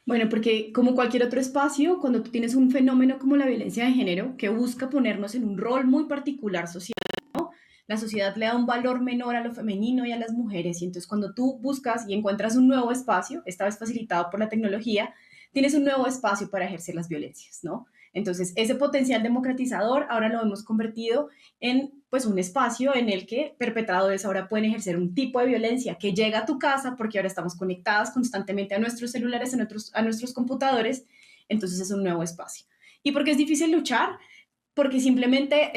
Bueno, porque como cualquier otro espacio, cuando tú tienes un fenómeno como la violencia de género, que busca ponernos en un rol muy particular social, la sociedad le da un valor menor a lo femenino y a las mujeres, y entonces cuando tú buscas y encuentras un nuevo espacio, esta vez facilitado por la tecnología, tienes un nuevo espacio para ejercer las violencias, ¿no? Entonces, ese potencial democratizador ahora lo hemos convertido en pues un espacio en el que perpetradores ahora pueden ejercer un tipo de violencia que llega a tu casa porque ahora estamos conectadas constantemente a nuestros celulares, a nuestros computadores, entonces es un nuevo espacio. ¿Y por qué es difícil luchar? Porque simplemente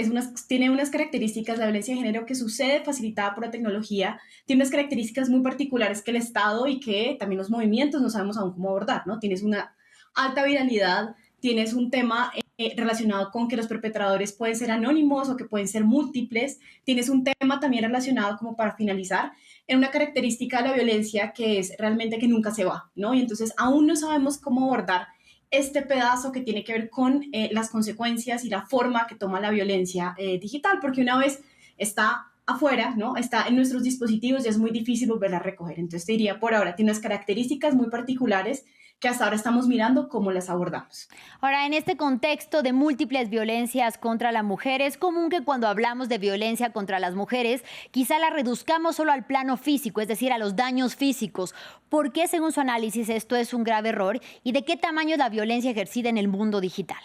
tiene unas características, la violencia de género que sucede facilitada por la tecnología, tiene unas características muy particulares que el Estado y que también los movimientos no sabemos aún cómo abordar, ¿no? Tienes una alta viralidad, tienes un tema relacionado con que los perpetradores pueden ser anónimos o que pueden ser múltiples, tienes un tema también relacionado, como para finalizar, en una característica de la violencia que es realmente que nunca se va, ¿no? Y entonces aún no sabemos cómo abordar este pedazo que tiene que ver con las consecuencias y la forma que toma la violencia digital, porque una vez está afuera, ¿no? Está en nuestros dispositivos y es muy difícil volverla a recoger. Entonces te diría, por ahora, tiene unas características muy particulares que hasta ahora estamos mirando cómo las abordamos. Ahora, en este contexto de múltiples violencias contra la mujer, es común que cuando hablamos de violencia contra las mujeres, quizá la reduzcamos solo al plano físico, es decir, a los daños físicos. ¿Por qué, según su análisis, esto es un grave error? ¿Y de qué tamaño es la violencia ejercida en el mundo digital?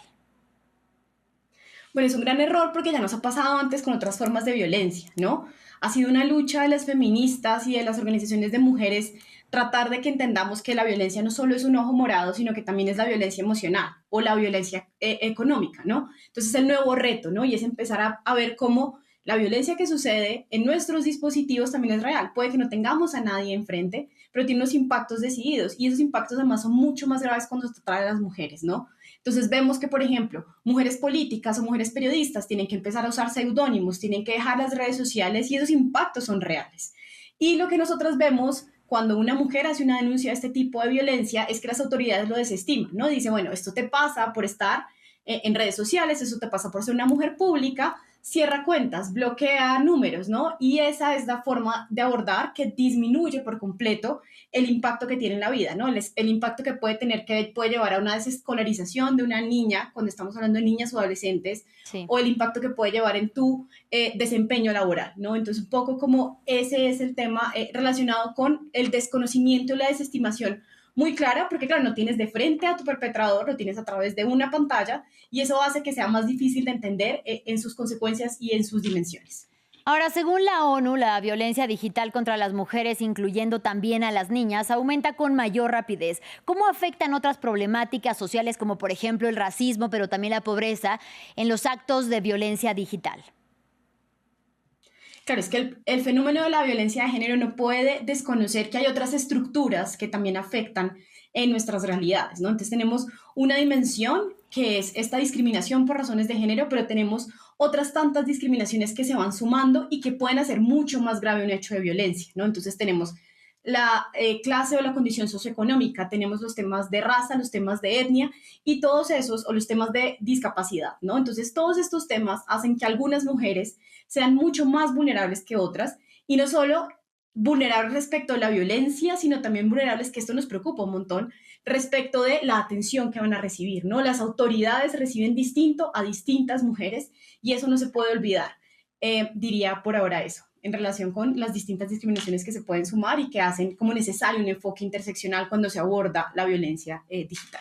Bueno, es un gran error porque ya nos ha pasado antes con otras formas de violencia, ¿no? Ha sido una lucha de las feministas y de las organizaciones de mujeres tratar de que entendamos que la violencia no solo es un ojo morado, sino que también es la violencia emocional o la violencia económica, ¿no? Entonces el nuevo reto, ¿no? Y es empezar a ver cómo la violencia que sucede en nuestros dispositivos también es real. Puede que no tengamos a nadie enfrente, pero tiene unos impactos decididos y esos impactos además son mucho más graves cuando se trata de las mujeres, ¿no? Entonces vemos que, por ejemplo, mujeres políticas o mujeres periodistas tienen que empezar a usar seudónimos, tienen que dejar las redes sociales y esos impactos son reales. Y lo que nosotros vemos cuando una mujer hace una denuncia de este tipo de violencia es que las autoridades lo desestiman, ¿no? Dice, bueno, esto te pasa por estar en redes sociales, eso te pasa por ser una mujer pública, cierra cuentas, bloquea números, ¿no? Y esa es la forma de abordar que disminuye por completo el impacto que tiene en la vida, ¿no? El impacto que puede tener, que puede llevar a una desescolarización de una niña, cuando estamos hablando de niñas o adolescentes, Sí. o el impacto que puede llevar en tu desempeño laboral, ¿no? Entonces, un poco como ese es el tema relacionado con el desconocimiento y la desestimación muy clara, porque claro, no tienes de frente a tu perpetrador, lo tienes a través de una pantalla y eso hace que sea más difícil de entender en sus consecuencias y en sus dimensiones. Ahora, según la ONU, la violencia digital contra las mujeres, incluyendo también a las niñas, aumenta con mayor rapidez. ¿Cómo afectan otras problemáticas sociales como, por ejemplo, el racismo, pero también la pobreza, en los actos de violencia digital? Claro, es que el fenómeno de la violencia de género no puede desconocer que hay otras estructuras que también afectan en nuestras realidades, ¿no? Entonces tenemos una dimensión que es esta discriminación por razones de género, pero tenemos otras tantas discriminaciones que se van sumando y que pueden hacer mucho más grave un hecho de violencia, ¿no? Entonces tenemos la clase o la condición socioeconómica, tenemos los temas de raza, los temas de etnia y todos esos, o los temas de discapacidad, ¿no? Entonces todos estos temas hacen que algunas mujeres sean mucho más vulnerables que otras y no solo vulnerables respecto a la violencia, sino también vulnerables, que esto nos preocupa un montón, respecto de la atención que van a recibir, ¿no? Las autoridades reciben distinto a distintas mujeres y eso no se puede olvidar. Diría por ahora eso, en relación con las distintas discriminaciones que se pueden sumar y que hacen como necesario un enfoque interseccional cuando se aborda la violencia digital.